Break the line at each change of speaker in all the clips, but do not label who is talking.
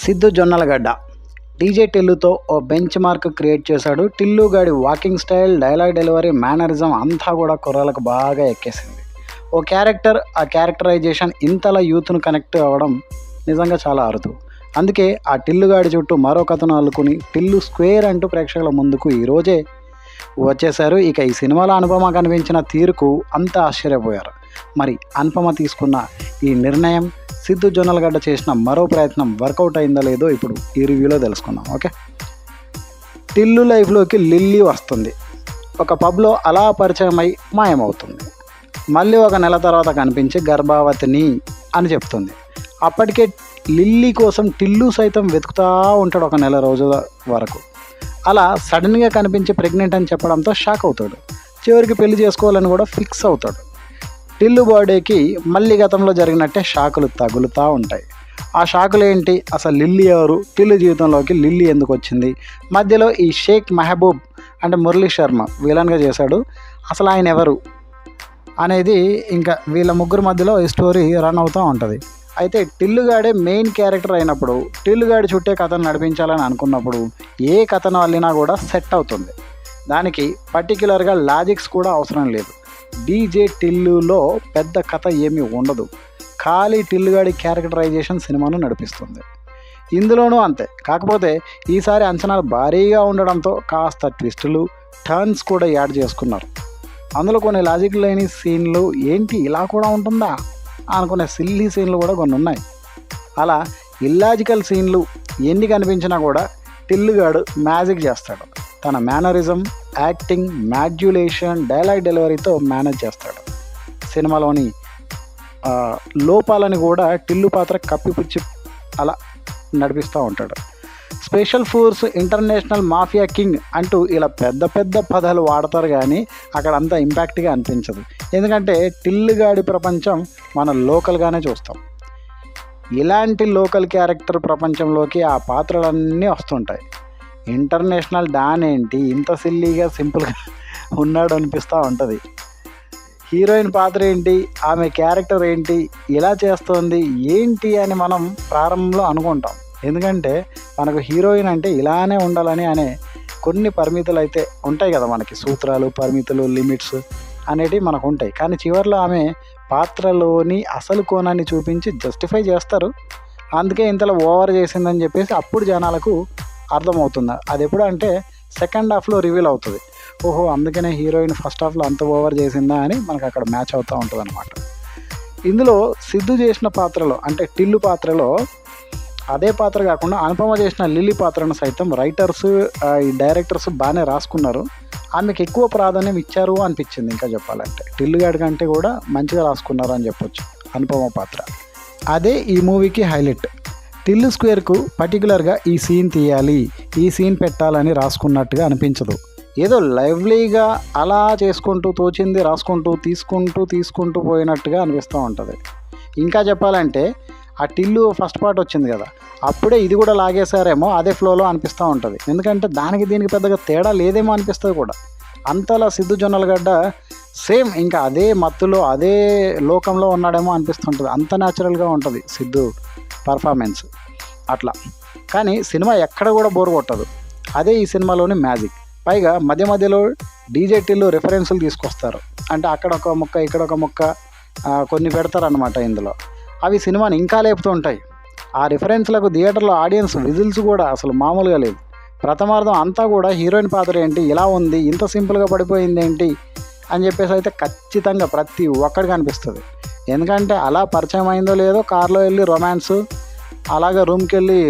Siddhu Jonnalagadda DJ టిల్లుతో ఓ bench mark create చేశాడు. టిల్లు గాడి walking style, dialogue delivery, mannerism అంతా కూడా కుర్రాలకు బాగా ఎక్కేసింది. ఓ క్యారెక్టర్, ఆ క్యారెక్టరైజేషన్ ఇంతలా యూత్ను కనెక్ట్ అవ్వడం నిజంగా చాలా అరుదు. అందుకే ఆ టిల్లు గాడి చుట్టూ మరో కథను అల్లుకుని టిల్లు స్క్వేర్ అంటూ ప్రేక్షకుల ముందుకు ఈరోజే వచ్చేశారు. ఇక ఈ సినిమాలో అనుపమ కనిపించిన తీరుకు అంతా ఆశ్చర్యపోయారు. మరి అనుపమ తీసుకున్న ఈ నిర్ణయం, సిద్ధు జొన్నలగడ్డ చేసిన మరో ప్రయత్నం వర్కౌట్ అయిందో లేదో ఇప్పుడు ఈ రివ్యూలో తెలుసుకుందాం. ఓకే, టిల్లు లైఫ్లోకి లిల్లీ వస్తుంది. ఒక పబ్లో అలా పరిచయం అయి మాయమవుతుంది. మళ్ళీ ఒక నెల తర్వాత కనిపించి గర్భావతిని అని చెప్తుంది. అప్పటికే లిల్లీ కోసం టిల్లు సైతం వెతుకుతూ ఉంటాడు ఒక నెల రోజుల వరకు. అలా సడన్గా కనిపించి ప్రెగ్నెంట్ అని చెప్పడంతో షాక్ అవుతాడు. చివరికి పెళ్లి చేసుకోవాలని కూడా ఫిక్స్ అవుతాడు. టిల్లు బర్త్డేకి మళ్ళీ గతంలో జరిగినట్టే షాకులు తగులుతూ ఉంటాయి. ఆ షాకులు ఏంటి, అసలు లిల్లీ ఎవరు, టిల్లు జీవితంలోకి లిల్లీ ఎందుకు వచ్చింది, మధ్యలో ఈ షేక్ మెహబూబ్ అంటే మురళీ శర్మ విలన్గా చేశాడు, అసలు ఆయన ఎవరు అనేది ఇంకా వీళ్ళ ముగ్గురు మధ్యలో ఈ స్టోరీ రన్ అవుతూ ఉంటుంది. అయితే టిల్లుగాడే మెయిన్ క్యారెక్టర్ అయినప్పుడు, టిల్లుగాడి చుట్టే కథను నడిపించాలని అనుకున్నప్పుడు ఏ కథను అల్లినా కూడా సెట్ అవుతుంది. దానికి పర్టిక్యులర్గా లాజిక్స్ కూడా అవసరం లేదు. డీజే టిల్లులో పెద్ద కథ ఏమీ ఉండదు, ఖాళీ టిల్లుగాడి క్యారెక్టరైజేషన్ సినిమాను నడిపిస్తుంది. ఇందులోనూ అంతే. కాకపోతే ఈసారి అంచనాలు భారీగా ఉండడంతో కాస్త ట్విస్టులు, టర్న్స్ కూడా యాడ్ చేసుకున్నారు. అందులో కొన్ని లాజిక్ లేని సీన్లు, ఏంటి ఇలా కూడా ఉంటుందా అనుకునే సిల్లీ సీన్లు కూడా కొన్ని ఉన్నాయి. అలా ఇల్లాజికల్ సీన్లు ఎన్ని కనిపించినా కూడా టిల్లుగాడు మ్యాజిక్ చేస్తాడు. తన మేనరిజం, యాక్టింగ్, మాడ్యులేషన్, డైలాగ్ డెలివరీతో మేనేజ్ చేస్తాడు. సినిమాలోని లోపాలని కూడా టిల్లు పాత్ర కప్పిపుచ్చి అలా నడిపిస్తూ ఉంటాడు. Special force, international mafia king అంటూ ఇలా పెద్ద పెద్ద పదాలు వాడతారు, కానీ అక్కడ అంత ఇంపాక్ట్గా అనిపించదు. ఎందుకంటే టిల్లుగాడి ప్రపంచం మనం లోకల్గానే చూస్తాం. ఇలాంటి లోకల్ క్యారెక్టర్ ప్రపంచంలోకి ఆ పాత్రలన్నీ వస్తుంటాయి. ఇంటర్నేషనల్ డాన్ ఏంటి ఇంత సిల్లీగా సింపుల్గా ఉన్నాడు అనిపిస్తూ ఉంటుంది. హీరోయిన్ పాత్ర ఏంటి, ఆమె క్యారెక్టర్ ఏంటి, ఇలా చేస్తోంది ఏంటి అని మనం ప్రారంభంలో అనుకుంటాం. ఎందుకంటే మనకు హీరోయిన్ అంటే ఇలానే ఉండాలని అనే కొన్ని పరిమితులు అయితే ఉంటాయి కదా, మనకి సూత్రాలు, పరిమితులు, లిమిట్స్ అనేటివి మనకు ఉంటాయి. కానీ చివరిలో ఆమె పాత్రలోని అసలు కోణాన్ని చూపించి జస్టిఫై చేస్తారు. అందుకే ఇంతలో ఓవర్ చేసిందని చెప్పేసి అప్పుడు జనాలకు అర్థమవుతుంది. అది ఎప్పుడు అంటే సెకండ్ హాఫ్లో రివీల్ అవుతుంది. ఓహో, అందుకనే హీరోయిన్ ఫస్ట్ హాఫ్లో అంత ఓవర్ చేసిందా అని మనకు అక్కడ మ్యాచ్ అవుతూ ఉంటుంది అనమాట. ఇందులో సిద్ధు చేసిన పాత్రలో అంటే టిల్లు పాత్రలో అదే పాత్ర కాకుండా అనుపమ చేసిన లిల్లీ పాత్రను సైతం రైటర్స్, ఈ డైరెక్టర్స్ బాగానే రాసుకున్నారు. ఆమెకు ఎక్కువ ప్రాధాన్యం ఇచ్చారు అనిపించింది. ఇంకా చెప్పాలంటే టిల్లుగాడి కంటే కూడా మంచిగా రాసుకున్నారు అని చెప్పొచ్చు అనుపమ పాత్ర. అదే ఈ మూవీకి హైలైట్. టిల్లు స్క్వేర్కు పర్టికులర్గా ఈ సీన్ తీయాలి, ఈ సీన్ పెట్టాలని రాసుకున్నట్టుగా అనిపించదు. ఏదో లైవ్లీగా అలా చేసుకుంటూ తోచింది రాసుకుంటూ తీసుకుంటూ పోయినట్టుగా అనిపిస్తూ ఉంటుంది. ఇంకా చెప్పాలంటే ఆ టిల్లు ఫస్ట్ పార్ట్ వచ్చింది కదా, అప్పుడే ఇది కూడా లాగేశారేమో అదే ఫ్లోలో అనిపిస్తూ ఉంటుంది. ఎందుకంటే దానికి దీనికి పెద్దగా తేడా లేదేమో అనిపిస్తుంది కూడా. అంతలా సిద్ధు జొన్నలగడ్డ సేమ్ ఇంకా అదే మత్తులో అదే లోకంలో ఉన్నాడేమో అనిపిస్తుంటుంది. అంత న్యాచురల్గా ఉంటుంది సిద్ధు పర్ఫార్మెన్స్ అట్లా. కానీ సినిమా ఎక్కడ కూడా బోర్ కొట్టదు. అదే ఈ సినిమాలోని మ్యాజిక్. పైగా మధ్య మధ్యలో డీజే టిల్లు రెఫరెన్సులు తీసుకొస్తారు. అంటే అక్కడ ఒక ముక్క, ఇక్కడ ఒక ముక్క కొన్ని పెడతారనమాట ఇందులో. అవి సినిమాని ఇంకా లేపుతూ ఉంటాయి. ఆ రిఫరెన్స్లకు థియేటర్లో ఆడియన్స్ విజిల్స్ కూడా అసలు మామూలుగా లేదు. ప్రథమార్థం అంతా కూడా హీరోయిన్ పాత్ర ఏంటి ఇలా ఉంది, ఇంత సింపుల్గా పడిపోయింది ఏంటి అని చెప్పేసి అయితే ఖచ్చితంగా ప్రతి ఒక్కడికి అనిపిస్తుంది. ఎందుకంటే అలా పరిచయం అయిందో లేదో కార్లో వెళ్ళి రొమాన్స్, అలాగే రూమ్కి వెళ్ళి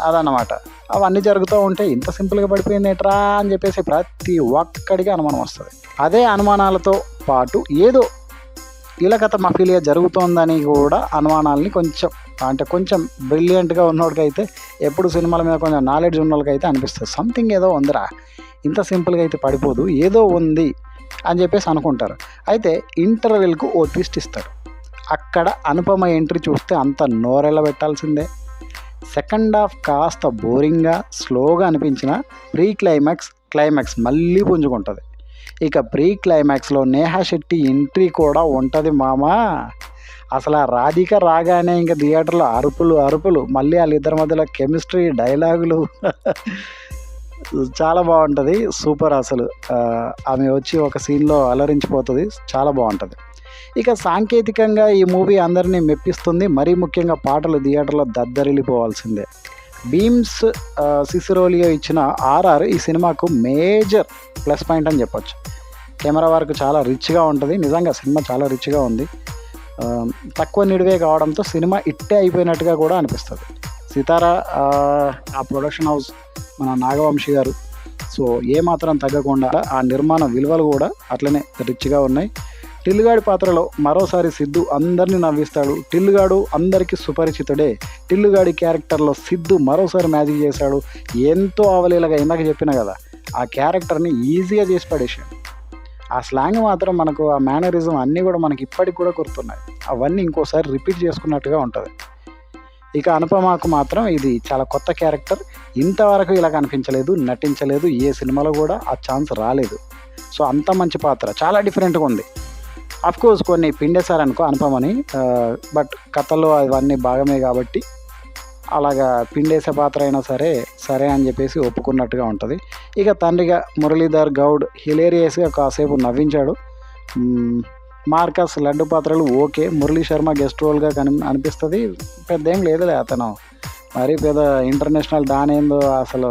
అదన్నమాట అవన్నీ జరుగుతూ ఉంటే ఇంత సింపుల్గా పడిపోయింది ఏంట్రా అని చెప్పేసి ప్రతి ఒక్కడికి అనుమానం వస్తుంది. అదే అనుమానాలతో పాటు ఏదో కీలకత మఫీలియా జరుగుతోందని కూడా అనుమానాలని కొంచెం బ్రిలియంట్గా ఉన్నోడికైతే, ఎప్పుడు సినిమాల మీద కొంచెం నాలెడ్జ్ ఉన్నోళ్ళకైతే అనిపిస్తుంది సంథింగ్ ఏదో ఉందిరా, ఇంత సింపుల్గా అయితే పడిపోదు, ఏదో ఉంది అని చెప్పేసి అనుకుంటారు. అయితే ఇంటర్వెల్కు ఓ ట్విస్ట్ ఇస్తాడు. అక్కడ అనుపమ ఎంట్రీ చూస్తే అంత నోరెళ్ళ పెట్టాల్సిందే. సెకండ్ హాఫ్ కాస్త బోరింగ్గా, స్లోగా అనిపించిన క్లైమాక్స్ మళ్ళీ పుంజుకుంటుంది. ఇక ప్రీ క్లైమాక్స్లో నేహా శెట్టి ఎంట్రీ కూడా ఉంటుంది మామా. అసలు ఆ రాధిక రాగానే ఇంక థియేటర్లో అరుపులు అరుపులు, మళ్ళీ వాళ్ళిద్దరి మధ్యలో కెమిస్ట్రీ, డైలాగులు చాలా బాగుంటుంది. సూపర్ అసలు. ఆమె వచ్చి ఒక సీన్లో అలరించిపోతుంది. చాలా బాగుంటుంది. ఇక సాంకేతికంగా ఈ మూవీ అందరినీ మెప్పిస్తుంది. మరీ ముఖ్యంగా పాటలు థియేటర్లో దద్దరిల్లిపోవాల్సిందే. బీమ్స్ సిసిరోలియో ఇచ్చిన ఆర్ఆర్ ఈ సినిమాకు మేజర్ ప్లస్ పాయింట్ అని చెప్పొచ్చు. కెమెరా వర్క్ చాలా రిచ్గా ఉంటుంది. నిజంగా సినిమా చాలా రిచ్గా ఉంది. తక్కువ నిడివే కావడంతో సినిమా ఇట్టే అయిపోయినట్టుగా కూడా అనిపిస్తుంది. సితారా ఆ ప్రొడక్షన్ హౌస్ మన నాగవంశీ గారు, సో ఏమాత్రం తగ్గకుండా ఆ నిర్మాణ విలువలు కూడా అట్లనే రిచ్గా ఉన్నాయి. టిల్లుగాడి పాత్రలో మరోసారి సిద్ధు అందరినీ నవ్విస్తాడు. టిల్లుగాడు అందరికీ సుపరిచితుడే. టిల్లుగాడి క్యారెక్టర్లో సిద్ధు మరోసారి మ్యాజిక్ చేశాడు. ఎంతో అవలీలగా, ఇందాక చెప్పిన కదా, ఆ క్యారెక్టర్ని ఈజీగా చేసి పడేసాడు. ఆ స్లాంగ్ మాత్రం మనకు, ఆ మేనరిజం అన్నీ కూడా మనకి ఇప్పటికి కూడా గుర్తున్నాయి. అవన్నీ ఇంకోసారి రిపీట్ చేసుకున్నట్టుగా ఉంటుంది. ఇక అనుపమకు మాత్రం ఇది చాలా కొత్త క్యారెక్టర్. ఇంతవరకు ఇలా కనిపించలేదు, నటించలేదు. ఏ సినిమాలో కూడా ఆ ఛాన్స్ రాలేదు. సో అంత మంచి పాత్ర, చాలా డిఫరెంట్గా ఉంది. అఫ్కోర్స్ కొన్ని పిండేశారనుకో అనుపమని, బట్ కథలో అవన్నీ భాగమే కాబట్టి అలాగా పిండేసే పాత్ర అయినా సరే అని చెప్పేసి ఒప్పుకున్నట్టుగా ఉంటుంది. ఇక తండ్రిగా మురళీధర్ గౌడ్ హిలేరియస్గా కాసేపు నవ్వించాడు. మార్కస్ లడ్డు పాత్రలు ఓకే. మురళీ శర్మ గెస్ట్ రోల్గా అనిపిస్తుంది. పెద్ద ఏం లేదులే, అతను మరీ పెద్ద ఇంటర్నేషనల్ డాన్ ఏందో అసలు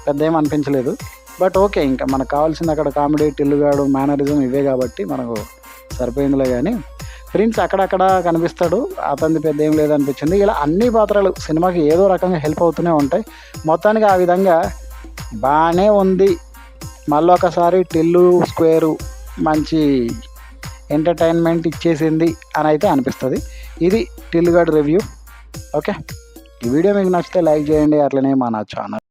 పెద్ద ఏం అనిపించలేదు. బట్ ఓకే, ఇంకా మనకు కావాల్సింది అక్కడ కామెడీ, టిల్లుగాడు, మేనరిజం ఇవే కాబట్టి మనకు సరిపోయిందిలే. కానీ ప్రిన్స్ అక్కడక్కడ కనిపిస్తాడు, అతనిది పెద్ద ఏం లేదనిపించింది. ఇలా అన్ని పాత్రలు సినిమాకి ఏదో రకంగా హెల్ప్ అవుతూనే ఉంటాయి. మొత్తానికి ఆ విధంగా బాగానే ఉంది. మళ్ళొకసారి టిల్లు స్క్వేరు మంచి ఎంటర్టైన్మెంట్ ఇచ్చేసింది అని అయితే అనిపిస్తుంది. ఇది టిల్లుగాడు రివ్యూ. ఓకే, ఈ వీడియో మీకు నచ్చితే లైక్ చేయండి. అట్లనే మన ఛానల్